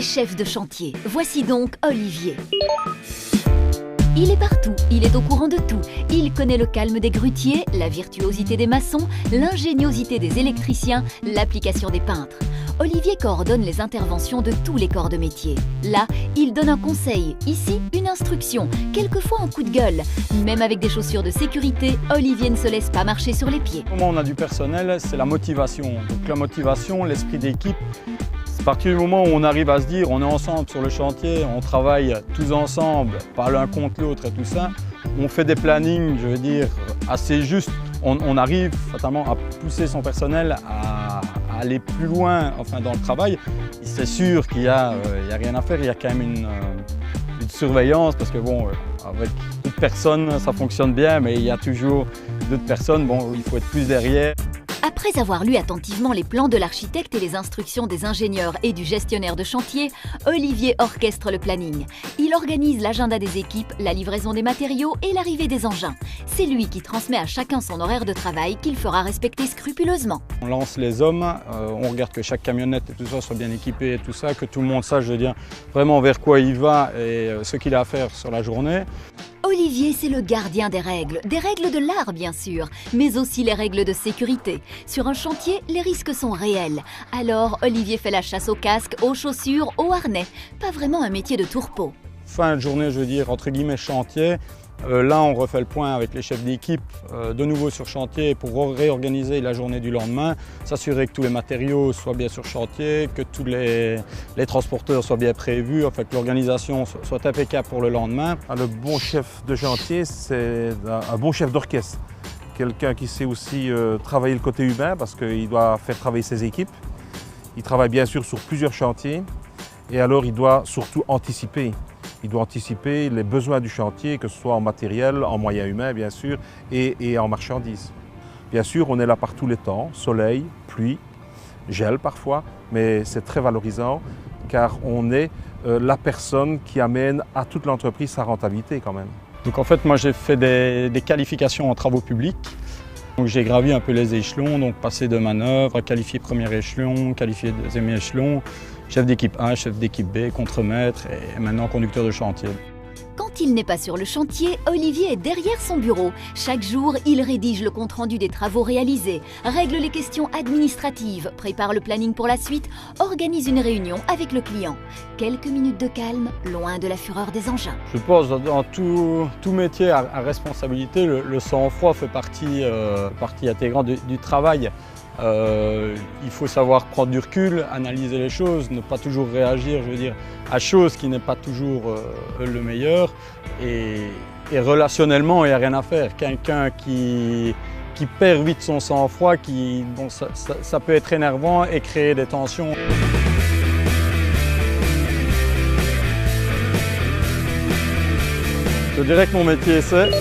chef de chantier. Voici donc Olivier. Il est partout, il est au courant de tout. Il connaît le calme des grutiers, la virtuosité des maçons, l'ingéniosité des électriciens, l'application des peintres. Olivier coordonne les interventions de tous les corps de métier. Là, il donne un conseil, ici une instruction, quelquefois un coup de gueule. Même avec des chaussures de sécurité, Olivier ne se laisse pas marcher sur les pieds. Comment on a du personnel, c'est la motivation. Donc la motivation, l'esprit d'équipe. À partir du moment où on arrive à se dire on est ensemble sur le chantier, on travaille tous ensemble, pas l'un contre l'autre et tout ça, on fait des plannings, je veux dire, assez justes. On arrive fatalement à pousser son personnel à aller plus loin dans le travail. C'est sûr qu'il n'y a rien à faire, il y a quand même une surveillance parce que bon, avec toute personne ça fonctionne bien, mais il y a toujours d'autres personnes, bon, il faut être plus derrière. Après avoir lu attentivement les plans de l'architecte et les instructions des ingénieurs et du gestionnaire de chantier, Olivier orchestre le planning. Il organise l'agenda des équipes, la livraison des matériaux et l'arrivée des engins. C'est lui qui transmet à chacun son horaire de travail qu'il fera respecter scrupuleusement. On lance les hommes, on regarde que chaque camionnette et tout ça soit bien équipée et tout ça, que tout le monde sache, je veux dire, vraiment vers quoi il va et ce qu'il a à faire sur la journée. Olivier, c'est le gardien des règles de l'art bien sûr, mais aussi les règles de sécurité. Sur un chantier, les risques sont réels. Alors, Olivier fait la chasse au casque, aux chaussures, aux harnais. Pas vraiment un métier de tourpeau. Fin de journée, je veux dire, entre guillemets, chantier. Là, on refait le point avec les chefs d'équipe, de nouveau sur chantier pour réorganiser la journée du lendemain, s'assurer que tous les matériaux soient bien sur chantier, que tous les transporteurs soient bien prévus, que l'organisation soit impeccable pour le lendemain. Le bon chef de chantier, c'est un bon chef d'orchestre. Quelqu'un qui sait aussi travailler le côté humain parce qu'il doit faire travailler ses équipes. Il travaille bien sûr sur plusieurs chantiers et alors il doit surtout anticiper. Il doit anticiper les besoins du chantier, que ce soit en matériel, en moyens humains bien sûr, et en marchandises. Bien sûr, on est là par tous les temps, soleil, pluie, gel parfois, mais c'est très valorisant car on est la personne qui amène à toute l'entreprise sa rentabilité quand même. Donc en fait, moi j'ai fait des qualifications en travaux publics. Donc j'ai gravi un peu les échelons, donc passé de manœuvre, qualifié premier échelon, qualifié deuxième échelon, chef d'équipe A, chef d'équipe B, contremaître et maintenant conducteur de chantier. Quand il n'est pas sur le chantier, Olivier est derrière son bureau. Chaque jour, il rédige le compte-rendu des travaux réalisés, règle les questions administratives, prépare le planning pour la suite, organise une réunion avec le client. Quelques minutes de calme, loin de la fureur des engins. Je pense dans tout métier à responsabilité, le sang-froid fait partie intégrante du travail. Il faut savoir prendre du recul, analyser les choses, ne pas toujours réagir, je veux dire, à chose qui n'est pas toujours le meilleur. Et relationnellement, il n'y a rien à faire. Quelqu'un qui perd vite son sang-froid, ça peut être énervant et créer des tensions. Je dirais que mon métier, c'est